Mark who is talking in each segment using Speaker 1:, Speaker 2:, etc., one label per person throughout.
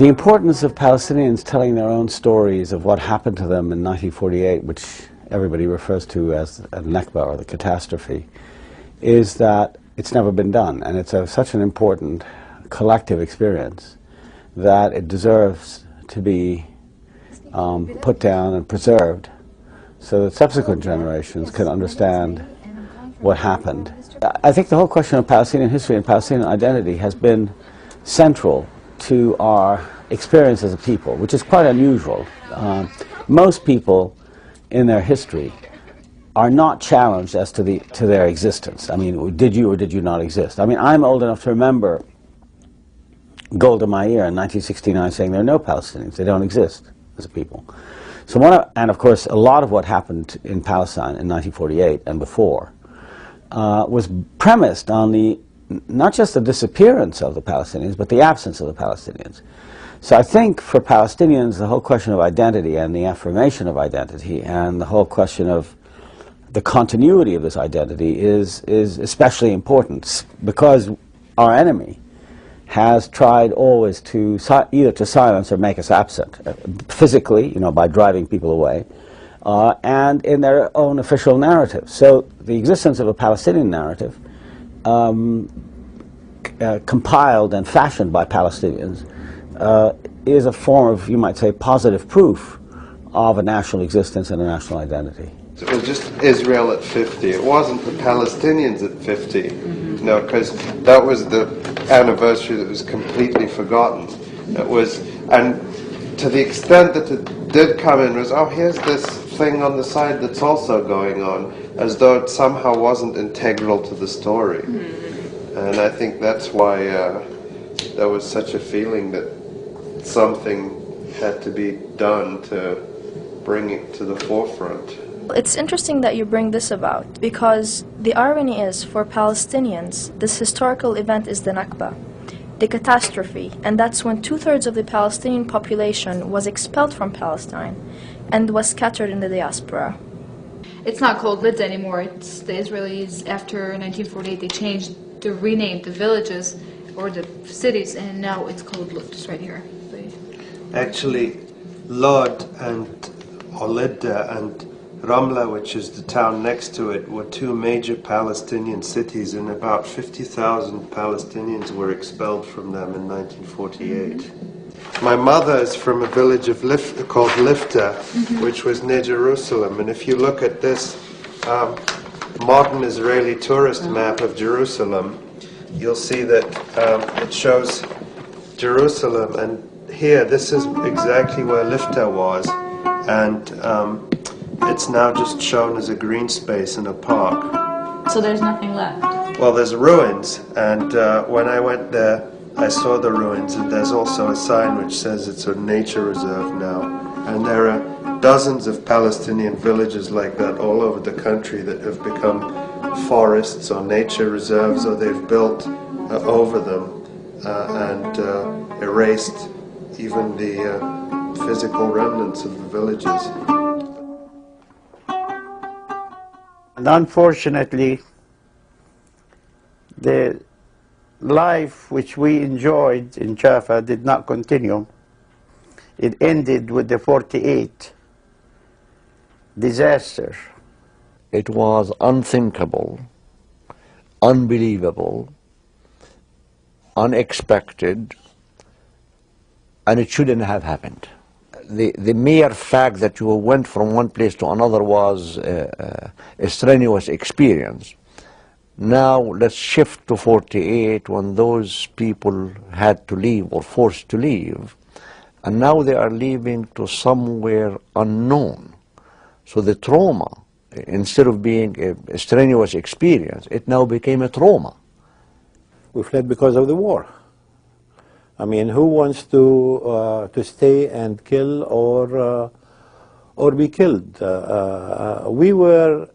Speaker 1: The importance of Palestinians telling their own stories of what happened to them in 1948, which everybody refers to as Al-Nakba, or the catastrophe, is that it's never been done, and it's such an important collective experience that it deserves to be put down and preserved so that subsequent generations can understand what happened. I think the whole question of Palestinian history and Palestinian identity has been central to our experience as a people, which is quite unusual. Most people in their history are not challenged as to their existence. I mean, did you or did you not exist? I mean, I'm old enough to remember Golda Meir in 1969 saying there are no Palestinians, they don't exist as a people. So and of course, a lot of what happened in Palestine in 1948 and before was premised on not just the disappearance of the Palestinians, but the absence of the Palestinians. So I think for Palestinians, the whole question of identity and the affirmation of identity and the whole question of the continuity of this identity is especially important, because our enemy has tried always to either to silence or make us absent, physically, by driving people away, and in their own official narrative. So the existence of a Palestinian narrative, compiled and fashioned by Palestinians, is a form of, you might say, positive proof of a national existence and a national identity.
Speaker 2: It was just Israel at 50. It wasn't the Palestinians at 50, because that was the anniversary that was completely forgotten. It was, and to the extent that it did come in, was, oh, here's this thing on the side that's also going on, as though it somehow wasn't integral to the story. And I think that's why there was such a feeling that something had to be done to bring it to the forefront.
Speaker 3: It's interesting that you bring this about, because the irony is, for Palestinians, this historical event is the Nakba, the catastrophe, and that's when 2/3 of the Palestinian population was expelled from Palestine and was scattered in the diaspora.
Speaker 4: It's not called Lid anymore. It's the Israelis, after 1948, they renamed the villages or the cities, and now it's called Lud. It's right here.
Speaker 2: Actually, Lod or Lidda and Ramla, which is the town next to it, were two major Palestinian cities, and about 50,000 Palestinians were expelled from them in 1948. My mother is from a village called Lifta, which was near Jerusalem, and if you look at this modern Israeli tourist map of Jerusalem, you'll see that it shows Jerusalem, and here, this is exactly where Lifta was, and it's now just shown as a green space in a park.
Speaker 4: So there's nothing left?
Speaker 2: Well, there's ruins, and when I went there, I saw the ruins, and there's also a sign which says it's a nature reserve now. And there are dozens of Palestinian villages like that all over the country that have become forests or nature reserves, or they've built over them and erased even the physical remnants of the villages.
Speaker 5: And unfortunately, the life which we enjoyed in Jaffa did not continue. It ended with the 48 disaster.
Speaker 6: It was unthinkable, unbelievable, unexpected, and it shouldn't have happened. The mere fact that you went from one place to another was a strenuous experience. Now let's shift to 48, when those people had to leave or forced to leave, and now they are leaving to somewhere unknown. So the trauma, instead of being a strenuous experience, it now became a trauma.
Speaker 7: We fled because of the war. I mean, who wants to stay and kill or be killed? We were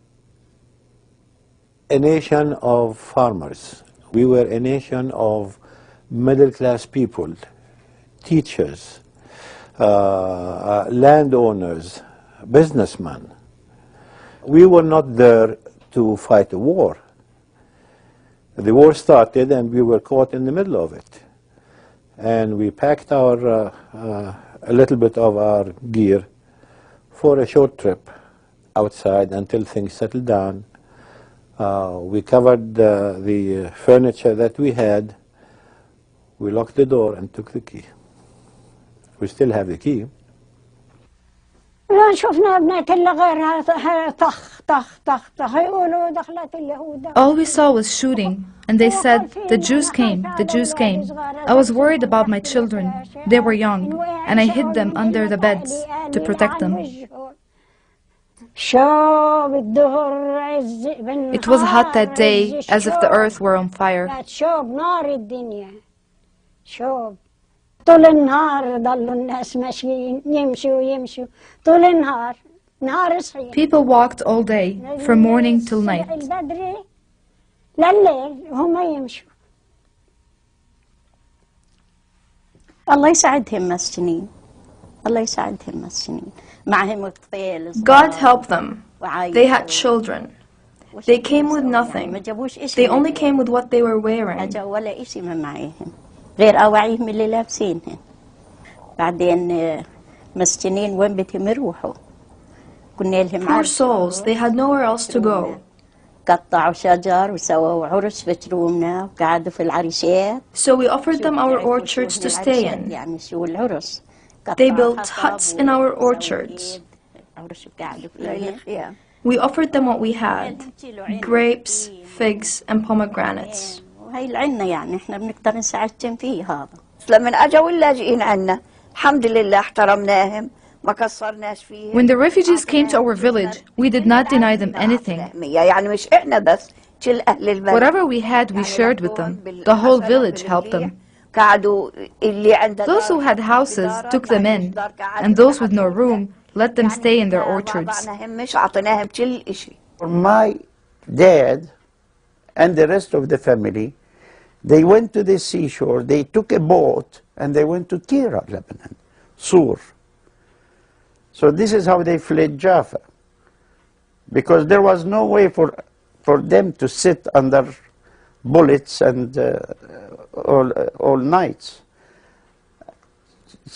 Speaker 7: a nation of farmers. We were a nation of middle-class people, teachers, landowners, businessmen. We were not there to fight a war. The war started and we were caught in the middle of it. and we packed our a little bit of our gear for a short trip outside until things settled down. We covered the furniture that we had. We locked the door and took the key. We still have the key.
Speaker 4: All we saw was shooting, and they said, "The Jews came, the Jews came." I was worried about my children. They were young, and I hid them under the beds to protect them. It was hot that day, as if the earth were on fire.
Speaker 8: طول النهار ضلوا الناس ماشيين يمشوا يمشوا طول النهار نهار صحيح.
Speaker 4: People walked all day, from morning till night.
Speaker 8: البدري لليل هم يمشوا.
Speaker 9: الله يساعدهم مسكينين. الله يساعدهم مسكينين. معهم أطفال.
Speaker 3: God helped them. They had children. They came with nothing. They only came with what they were wearing.
Speaker 9: أجا ولا إشي ما معيهم. غير أواعيهم اللي لابسينهن. بعدين مسكينين وين بدهم يروحوا؟ كنا لهم
Speaker 3: Poor souls, they had nowhere else to go.
Speaker 9: قطعوا شجر وسووا عرس في ترومنا وقعدوا في العريشات.
Speaker 3: So we offered them our orchards to stay in.
Speaker 9: يعني شو العرس؟
Speaker 3: They built huts in our orchards. We offered them what we had: grapes, figs, and pomegranates.
Speaker 9: وهي العنا يعني احنا بنقدر نساعدهم فيه هذا.
Speaker 10: لما اجوا اللاجئين عنا الحمد لله احترمناهم ما قصرناش فيهم.
Speaker 4: When the refugees came to our village, we did not deny them anything.
Speaker 10: يعني مش احنا بس كل اهل البلد.
Speaker 4: Whatever we had, we shared with them. The whole village helped them.
Speaker 10: قعدوا اللي عنده
Speaker 4: Those who had houses took them in, and those with no room let them stay in their orchards.
Speaker 10: مش اعطيناهم كل شيء.
Speaker 5: My dad and the rest of the family, they went to the seashore, they took a boat, and they went to Tira, Lebanon, Sur. So this is how they fled Jaffa, because there was no way for them to sit under bullets and all nights.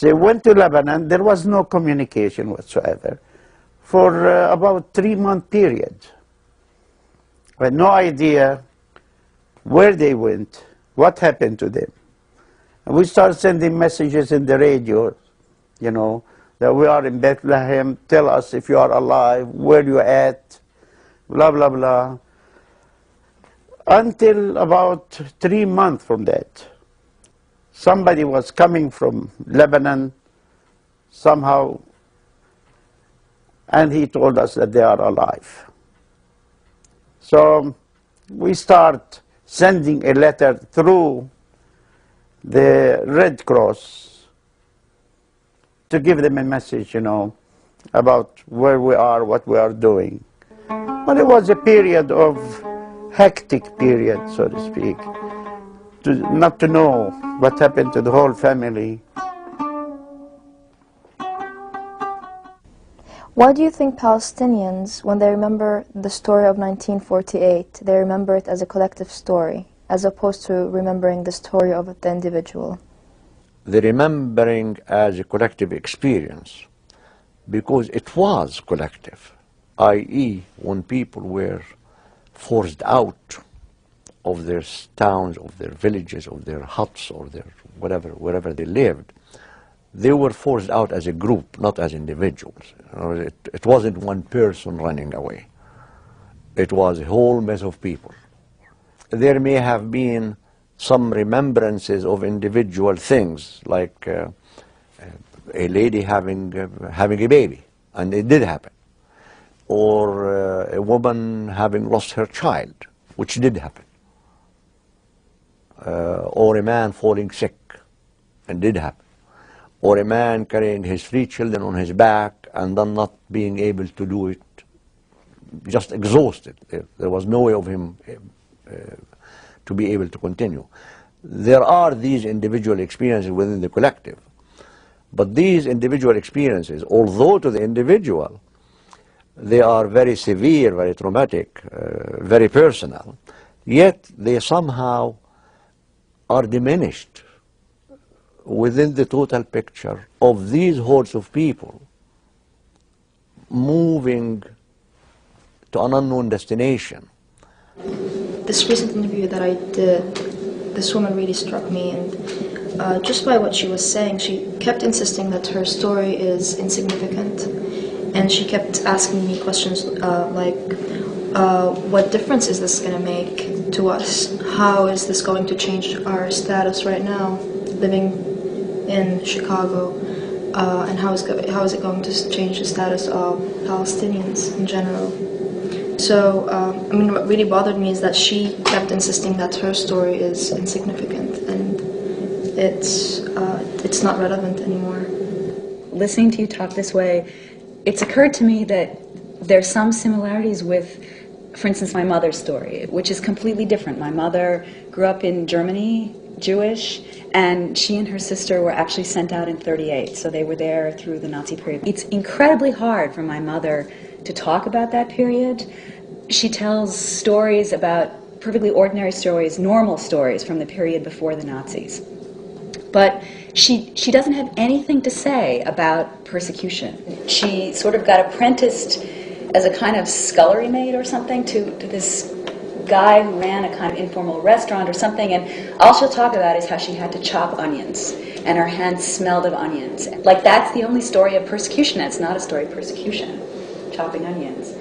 Speaker 5: They went to Lebanon, there was no communication whatsoever for about 3-month period. We had no idea where they went, what happened to them. And we started sending messages in the radio, you know, that we are in Bethlehem, tell us if you are alive, where you at, blah, blah, blah. Until about 3 months from that, somebody was coming from Lebanon somehow, and he told us that they are alive. So we start sending a letter through the Red Cross to give them a message, you know, about where we are, what we are doing. But it was a period of hectic period, so to speak, not to know what happened to the whole family.
Speaker 3: Why do you think Palestinians, when they remember the story of 1948, they remember it as a collective story, as opposed to remembering the story of the individual?
Speaker 6: They're remembering as a collective experience because it was collective, i.e. when people were forced out of their towns, of their villages, of their huts, or their wherever they lived, they were forced out as a group, not as individuals. It wasn't one person running away. It was a whole mess of people. There may have been some remembrances of individual things, like a lady having a baby, and it did happen, or a woman having lost her child, which did happen, or a man falling sick, and did happen, or a man carrying his 3 children on his back and then not being able to do it, just exhausted. There was no way of him to be able to continue. There are these individual experiences within the collective, but these individual experiences, although to the individual, they are very severe, very traumatic, very personal, yet they somehow are diminished within the total picture of these hordes of people moving to an unknown destination.
Speaker 3: This recent interview that I did, this woman really struck me, and just by what she was saying, she kept insisting that her story is insignificant, and she kept asking me questions like, what difference is this going to make to us? How is this going to change our status right now, living in Chicago, and how is it going to change the status of Palestinians in general? So, I mean, what really bothered me is that she kept insisting that her story is insignificant, and it's not relevant anymore.
Speaker 11: Listening to you talk this way, it's occurred to me that there's some similarities with, for instance, my mother's story, which is completely different. My mother grew up in Germany, Jewish, and she and her sister were actually sent out in '38, so they were there through the Nazi period. It's incredibly hard for my mother to talk about that period. She tells stories about perfectly ordinary stories, normal stories from the period before the Nazis. But she doesn't have anything to say about persecution. She sort of got apprenticed as a kind of scullery maid or something to this guy who ran a kind of informal restaurant or something, and all she'll talk about is how she had to chop onions, and her hands smelled of onions. Like, that's the only story of persecution. It's not a story of persecution, chopping onions.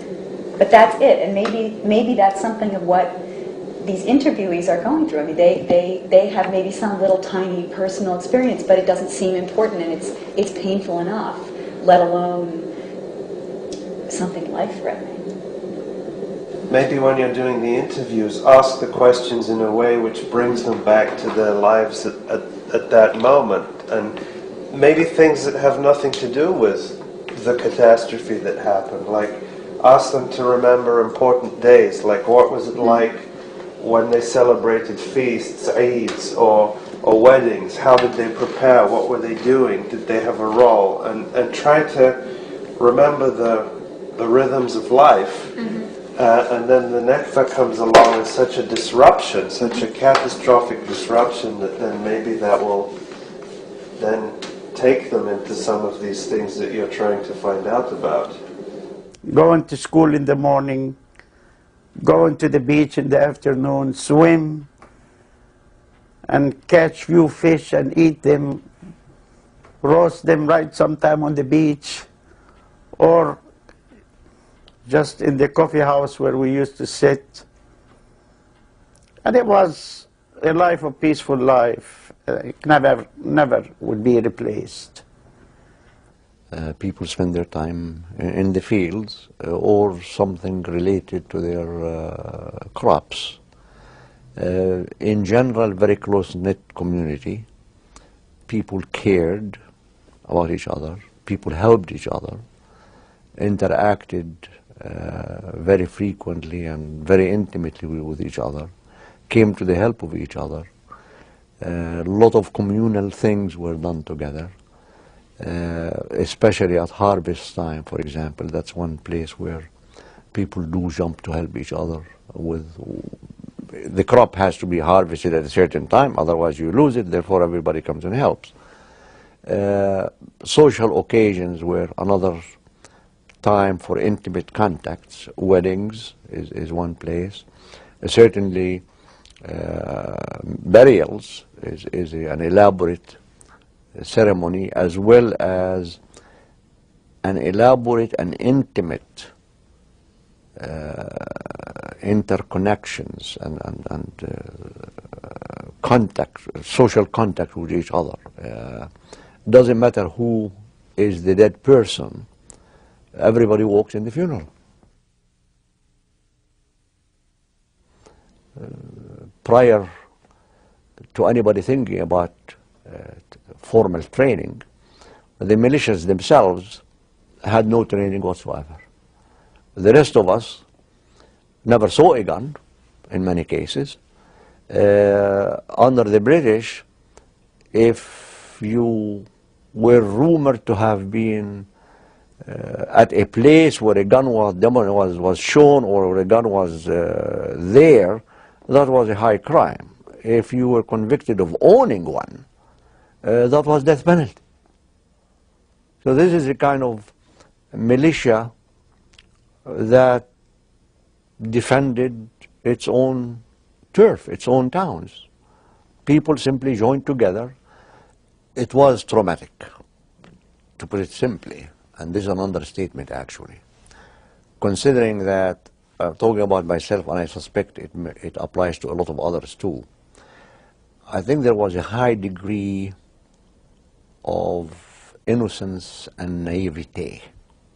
Speaker 11: But that's it, and maybe that's something of what these interviewees are going through. I mean, they have maybe some little tiny personal experience, but it doesn't seem important, and it's painful enough, let alone something life-threatening.
Speaker 2: Maybe when you're doing the interviews, ask the questions in a way which brings them back to their lives at that moment, and maybe things that have nothing to do with the catastrophe that happened. Like, ask them to remember important days, like what was it like when they celebrated feasts, Eids, or weddings? How did they prepare? What were they doing? Did they have a role? And try to remember the rhythms of life. And then the Nakba comes along as such a disruption, such a catastrophic disruption, that then maybe that will then take them into some of these things that you're trying to find out about.
Speaker 5: Going to school in the morning, going to the beach in the afternoon, swim, and catch few fish and eat them, roast them right sometime on the beach, or just in the coffee house where we used to sit. And it was a life, a peaceful life. It never would be replaced.
Speaker 6: People spend their time in the fields or something related to their crops. In general, very close-knit community. People cared about each other. People helped each other, interacted very frequently and very intimately with each other, came to the help of each other. A lot of communal things were done together. Especially at harvest time, for example. That's one place where people do jump to help each other. The crop has to be harvested at a certain time, otherwise you lose it, therefore everybody comes and helps. Social occasions were another time for intimate contacts. Weddings is one place. Certainly burials is an elaborate ceremony, as well as an elaborate and intimate interconnections and contact, social contact with each other. Doesn't matter who is the dead person, everybody walks in the funeral. Prior to anybody thinking about formal training, the militias themselves had no training whatsoever. The rest of us never saw a gun, in many cases. Under the British, if you were rumored to have been at a place where a gun was shown or where a gun was there, that was a high crime. If you were convicted of owning one, that was death penalty. So this is a kind of militia that defended its own turf, its own towns. People simply joined together. It was traumatic, to put it simply, and this is an understatement actually. Considering that, talking about myself, and I suspect it applies to a lot of others too, I think there was a high degree of innocence and naivete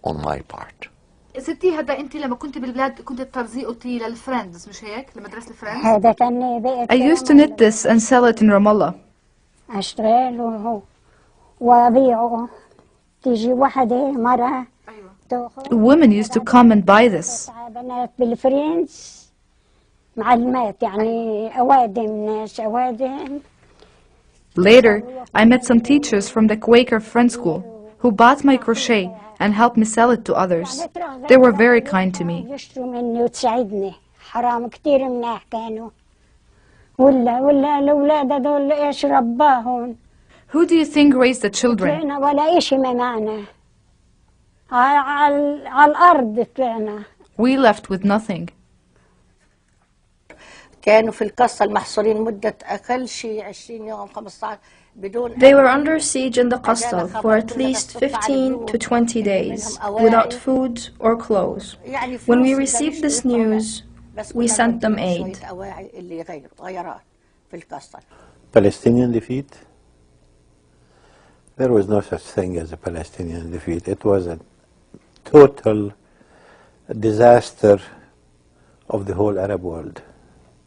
Speaker 6: on my part.
Speaker 4: ستي هذا انت لما كنت بالبلاد كنت بترزيه قلتي للفريندز مش هيك لمدرسة الفريندز؟
Speaker 8: هذا كان بيت
Speaker 4: I used to knit this and sell it in Ramallah.
Speaker 8: اشتري له وابيعه تيجي وحده مرة تاخذ.
Speaker 4: Women used to come and buy this.
Speaker 8: بنات بالفريندز معلمات يعني اوادم ناس اوادم.
Speaker 4: Later, I met some teachers from the Quaker Friend School who bought my crochet and helped me sell it to others. They were very kind to me.
Speaker 8: يشتروا مني وتساعدني حرام كثير مناح كانوا. ولا الاولاد هذول ايش رباهم؟
Speaker 4: Who do you think raised the children?
Speaker 8: طلعنا ولا شيء ما معنا. على الارض طلعنا.
Speaker 4: We left with nothing.
Speaker 10: كانوا في القصة المحصورين مدة أقل شيء 20 يوم 15 بدون.
Speaker 3: They were under siege in the Qastal for at least 15 to 20 days, without food or clothes. When we received this news, we sent them aid.
Speaker 7: Palestinian defeat? There was no such thing as a Palestinian defeat. It was a total disaster of the whole Arab world.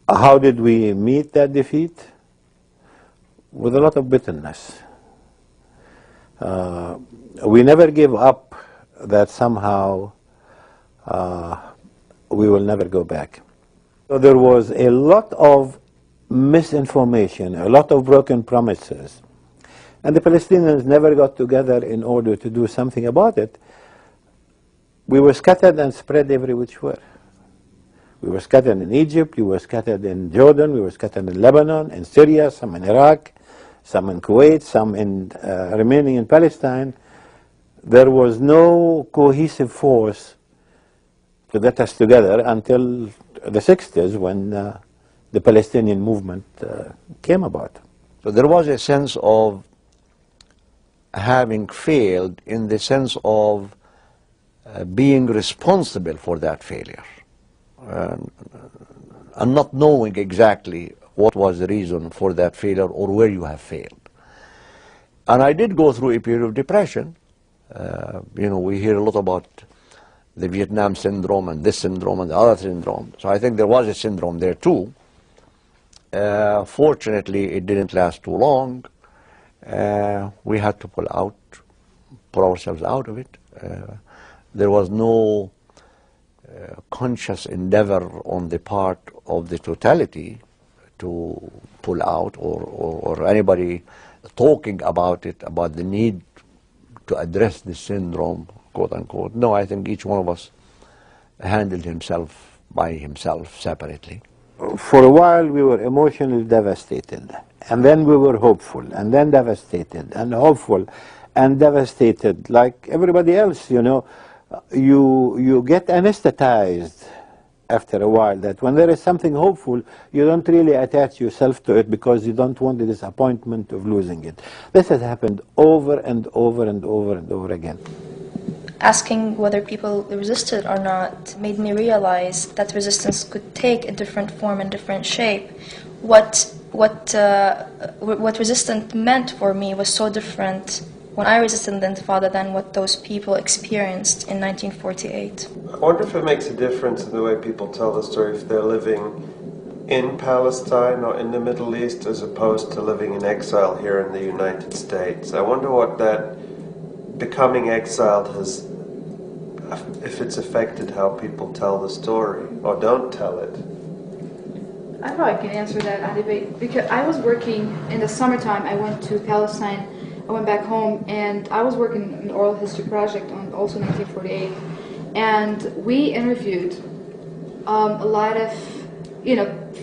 Speaker 7: How did we meet that defeat? With a lot of bitterness. We never gave up that somehow we will never go back. So there was a lot of misinformation, a lot of broken promises. And the Palestinians never got together in order to do something about it. We were scattered and spread every which way. We were scattered in Egypt, we were scattered in Jordan, we were scattered in Lebanon, in Syria, some in Iraq, some in Kuwait, some in remaining in Palestine. There was no cohesive force to get us together until the 60s when the Palestinian movement came about.
Speaker 6: So there was a sense of having failed in the sense of being responsible for that failure. And not knowing exactly what was the reason for that failure or where you have failed. And I did go through a period of depression. You know, we hear a lot about the Vietnam syndrome and this syndrome and the other syndrome. So I think there was a syndrome there too. Fortunately, it didn't last too long. We had to pull ourselves out of it. There was no conscious endeavor on the part of the totality to pull out or anybody talking about it, about the need to address the syndrome, quote unquote. No, I think each one of us handled himself by himself separately.
Speaker 7: For a while we were emotionally devastated, and then we were hopeful, and then devastated, and hopeful, and devastated, like everybody else, you know. You get anesthetized after a while, that when there is something hopeful, you don't really attach yourself to it because you don't want the disappointment of losing it. This has happened over and over and over and over again.
Speaker 3: Asking whether people resisted or not made me realize that resistance could take a different form and different shape. What resistance meant for me was so different when I resisted the Intifada than what those people experienced in 1948.
Speaker 2: I wonder if it makes a difference in the way people tell the story if they're living in Palestine or in the Middle East as opposed to living in exile here in the United States. I wonder what that becoming exiled has, if it's affected how people tell the story or don't tell it.
Speaker 4: I probably can answer that, Ali, because I was working in the summertime. I went to Palestine. I went back home, and I was working on an oral history project on also 1948, and we interviewed a lot of,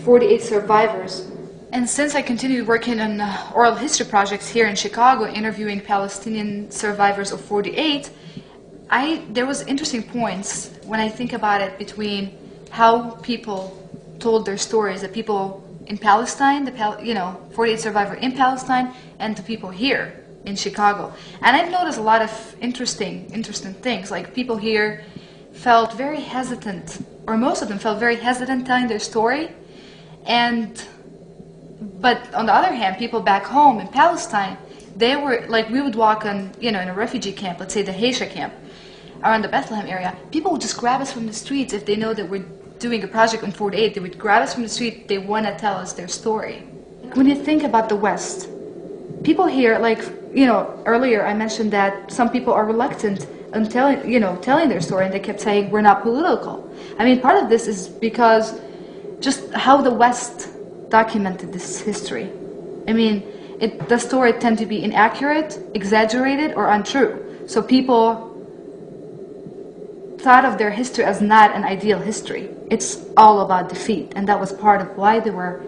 Speaker 4: 48 survivors, And since I continued working on oral history projects here in Chicago, interviewing Palestinian survivors of 48, there was interesting points when I think about it between how people told their stories, the people in Palestine, 48 survivor in Palestine, and the people here in Chicago. And I've noticed a lot of interesting things, like people here felt very hesitant, or most of them felt very hesitant telling their story, but on the other hand, people back home in Palestine, they were, like, we would walk on, in a refugee camp, let's say the Haisha camp, around the Bethlehem area, people would just grab us from the streets if they know that we're doing a project on 48. They would grab us from the street, they want to tell us their story. When you think about the West, people here, like, earlier I mentioned that some people are reluctant in telling their story, and they kept saying, we're not political. I mean, part of this is because just how the West documented this history. I mean, the story tend to be inaccurate, exaggerated, or untrue. So people thought of their history as not an ideal history. It's all about defeat, and that was part of why they were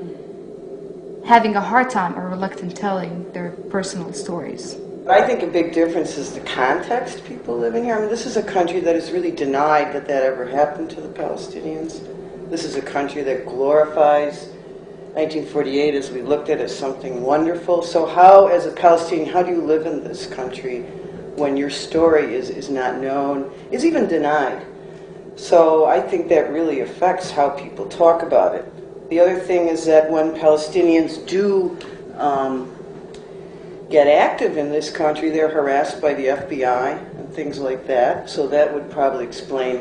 Speaker 4: having a hard time or reluctant telling their personal stories.
Speaker 12: I think a big difference is the context people live in here. I mean, this is a country that has really denied that ever happened to the Palestinians. This is a country that glorifies 1948, as we looked at, as something wonderful. So how, as a Palestinian, how do you live in this country when your story is not known, is even denied? So I think that really affects how people talk about it. The other thing is that when Palestinians do get active in this country, they're harassed by the FBI and things like that. So that would probably explain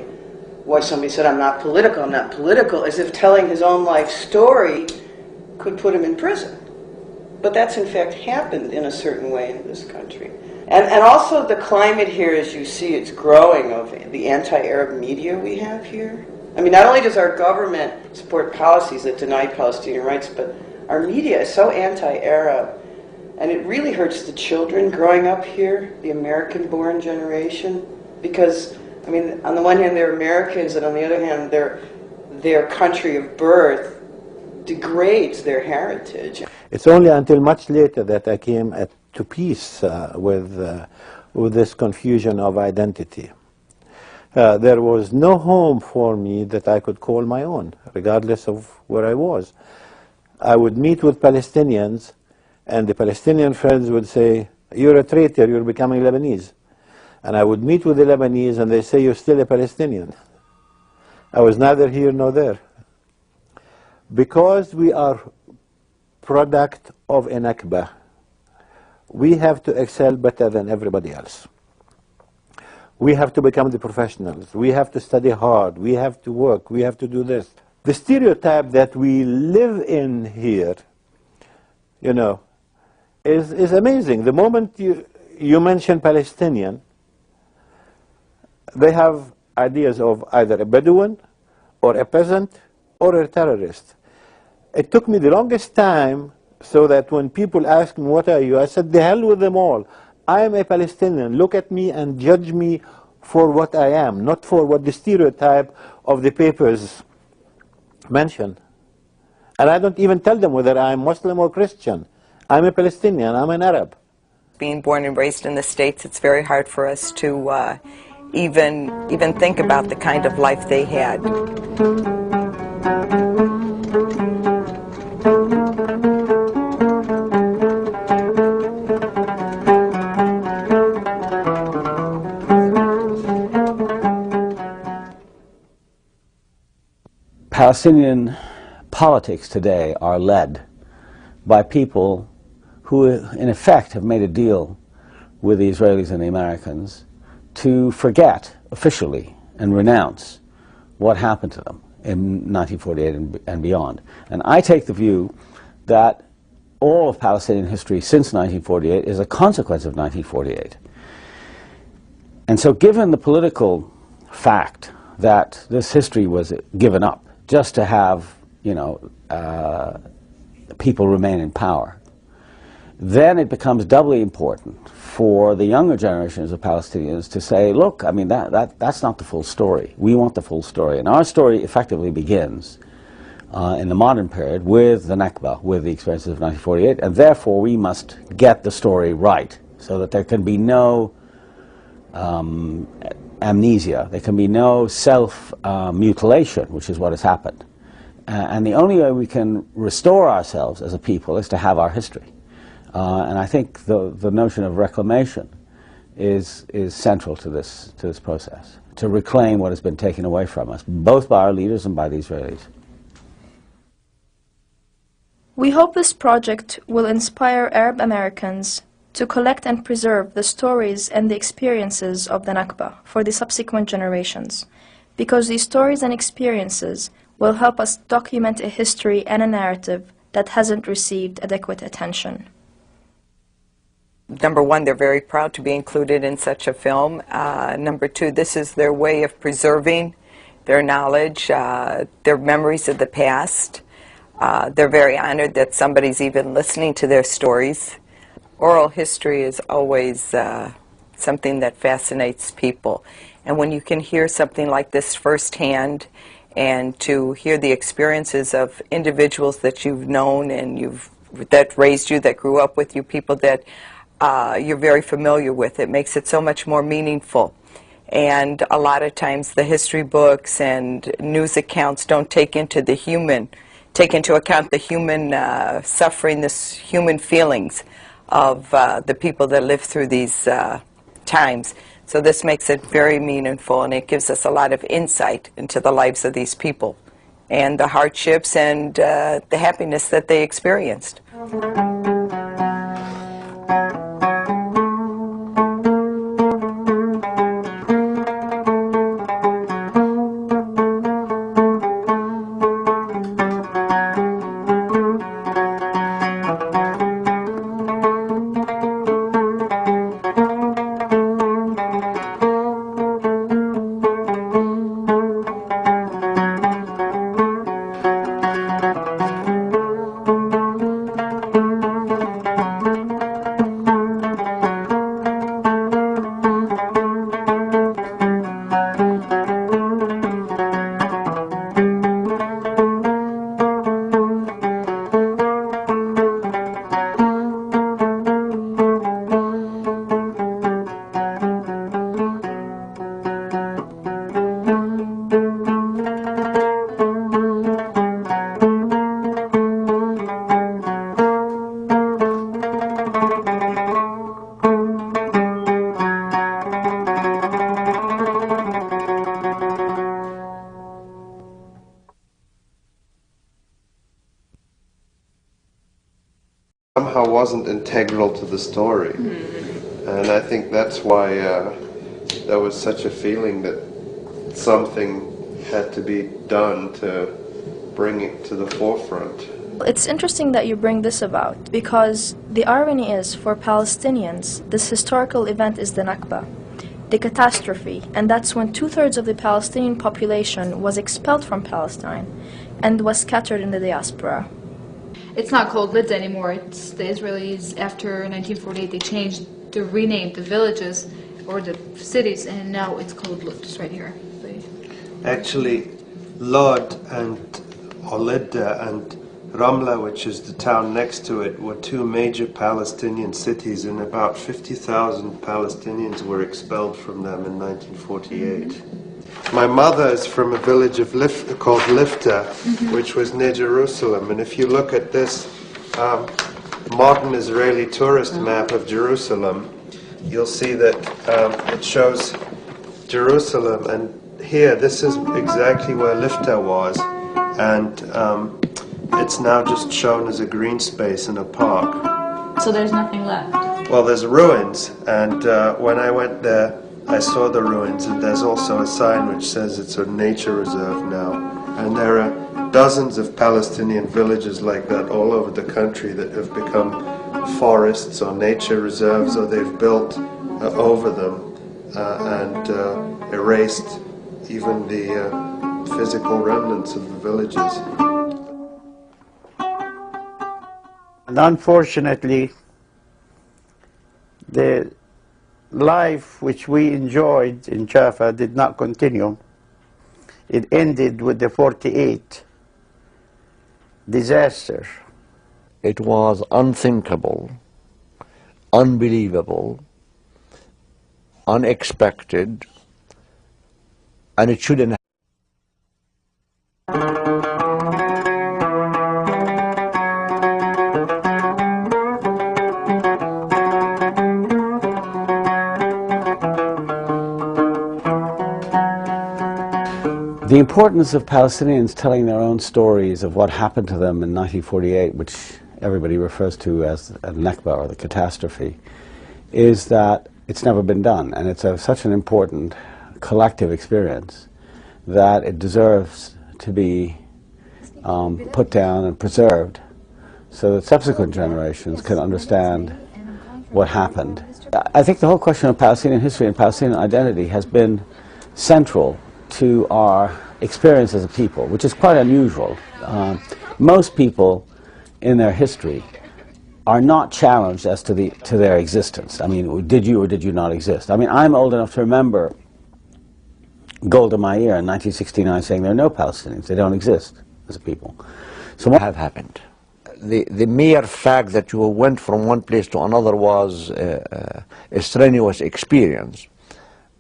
Speaker 12: why somebody said, I'm not political, as if telling his own life story could put him in prison. But that's in fact happened in a certain way in this country. And also the climate here, as you see, it's growing of the anti-Arab media we have here. I mean, not only does our government support policies that deny Palestinian rights, but our media is so anti-Arab. And it really hurts the children growing up here, the American-born generation, because, I mean, on the one hand, they're Americans, and on the other hand, their country of birth degrades their heritage.
Speaker 7: It's only until much later that I came to peace with this confusion of identity. There was no home for me that I could call my own, regardless of where I was. I would meet with Palestinians, and the Palestinian friends would say, you're a traitor, you're becoming Lebanese. And I would meet with the Lebanese, and they say, you're still a Palestinian. I was neither here nor there. Because we are product of a Nakba, we have to excel better than everybody else. We have to become the professionals. We have to study hard. We have to work. We have to do this. The stereotype that we live in here, is amazing. The moment you mention Palestinian, they have ideas of either a Bedouin or a peasant or a terrorist. It took me the longest time so that when people ask me, what are you? I said, the hell with them all. I am a Palestinian. Look at me and judge me for what I am, not for what the stereotype of the papers mention. And I don't even tell them whether I'm Muslim or Christian. I'm a Palestinian. I'm an Arab.
Speaker 13: Being born and raised in the States, it's very hard for us to even think about the kind of life they had.
Speaker 1: Palestinian politics today are led by people who, in effect, have made a deal with the Israelis and the Americans to forget officially and renounce what happened to them in 1948 and beyond. And I take the view that all of Palestinian history since 1948 is a consequence of 1948. And so given the political fact that this history was given up just to have, people remain in power, then it becomes doubly important for the younger generations of Palestinians to say, look, I mean, that's not the full story. We want the full story. And our story effectively begins in the modern period with the Nakba, with the experiences of 1948, and therefore we must get the story right so that there can be no amnesia, there can be no self-mutilation, which is what has happened. And the only way we can restore ourselves as a people is to have our history. And I think the notion of reclamation is central to this process, to reclaim what has been taken away from us, both by our leaders and by the Israelis.
Speaker 3: We hope this project will inspire Arab Americans to collect and preserve the stories and the experiences of the Nakba for the subsequent generations, because these stories and experiences will help us document a history and a narrative that hasn't received adequate attention.
Speaker 13: Number one, they're very proud to be included in such a film. Number two, this is their way of preserving their knowledge, their memories of the past. They're very honored that somebody's even listening to their stories. Oral history is always something that fascinates people. And when you can hear something like this firsthand, and to hear the experiences of individuals that you've known and that raised you, that grew up with you, people that you're very familiar with, it makes it so much more meaningful. And a lot of times the history books and news accounts don't take into account the human suffering, the human feelings of the people that live through these times. So this makes it very meaningful, and it gives us a lot of insight into the lives of these people and the hardships and the happiness that they experienced.
Speaker 2: Somehow wasn't integral to the story. And I think that's why there was such a feeling that something had to be done to bring it to the forefront.
Speaker 3: It's interesting that you bring this about, because the irony is, for Palestinians, this historical event is the Nakba, the catastrophe, and that's when 2/3 of the Palestinian population was expelled from Palestine and was scattered in the diaspora.
Speaker 4: It's not called Lids anymore. It's the Israelis, after 1948, they changed, they renamed the villages or the cities, and now it's called Lod, just right here.
Speaker 2: Actually, Lod and Olidda and Ramla, which is the town next to it, were two major Palestinian cities, and about 50,000 Palestinians were expelled from them in 1948. My mother is from a village called Lifta, which was near Jerusalem, and if you look at this modern Israeli tourist map of Jerusalem, you'll see that it shows Jerusalem, and here, this is exactly where Lifta was, and it's now just shown as a green space in a park.
Speaker 4: So there's nothing left?
Speaker 2: Well, there's ruins, and when I went there, I saw the ruins, and there's also a sign which says it's a nature reserve now. And there are dozens of Palestinian villages like that all over the country that have become forests or nature reserves, or they've built over them and erased even the physical remnants of the villages.
Speaker 5: And unfortunately, the life which we enjoyed in Jaffa did not continue. It ended with the 48 disaster.
Speaker 6: It was unthinkable, unbelievable, unexpected, and it shouldn't have.
Speaker 1: The importance of Palestinians telling their own stories of what happened to them in 1948, which everybody refers to as Al-Nakba, or the catastrophe, is that it's never been done, and it's such an important collective experience that it deserves to be put down and preserved so that subsequent generations can understand what happened. I think the whole question of Palestinian history and Palestinian identity has been central to our experience as a people, which is quite unusual. Most people in their history are not challenged as to their existence. I mean, did you or did you not exist? I mean, I'm old enough to remember Golda Meir in 1969 saying there are no Palestinians, they don't exist as a people.
Speaker 6: So what have happened? The mere fact that you went from one place to another was a strenuous experience.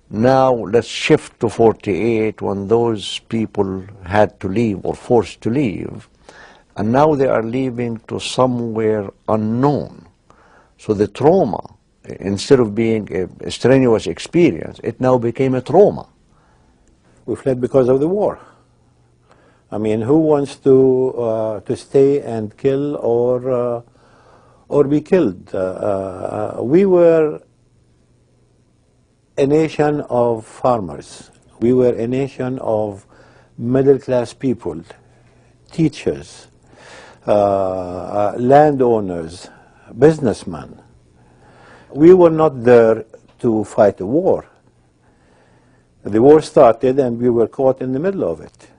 Speaker 6: Now let's shift to 48, when those people had to leave or forced to leave, and now they are leaving to somewhere unknown. So the trauma, instead of being a strenuous experience, it now became a trauma.
Speaker 7: We fled because of the war. I mean, who wants to stay and kill or be killed? We were a nation of farmers. We were a nation of middle-class people, teachers, landowners, businessmen. We were not there to fight a war. The war started and we were caught in the middle of it.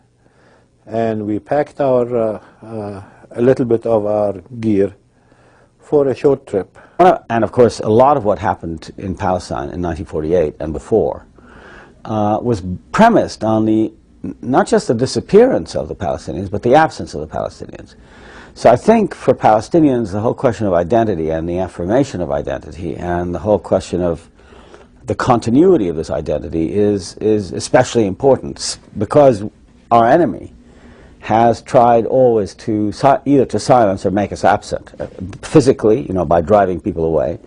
Speaker 7: And we packed a little bit of our gear for a short trip.
Speaker 1: And of course, a lot of what happened in Palestine in 1948 and before was premised on not just the disappearance of the Palestinians, but the absence of the Palestinians. So I think for Palestinians, the whole question of identity and the affirmation of identity and the whole question of the continuity of this identity is especially important, because our enemy has tried always to either to silence or make us absent, physically, by driving people away,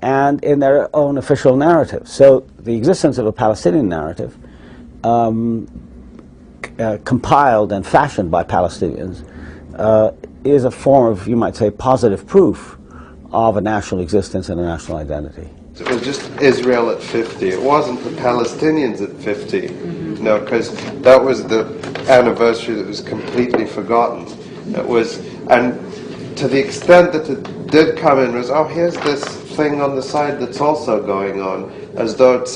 Speaker 1: and in their own official narrative. So the existence of a Palestinian narrative, compiled and fashioned by Palestinians, is a form of, you might say, positive proof of a national existence and a national identity.
Speaker 2: It was just Israel at 50. It wasn't the Palestinians at 50. No, because that was the anniversary that was completely forgotten. It was, and to the extent that it did come in was, oh, here's this thing on the side that's also going on, as though it's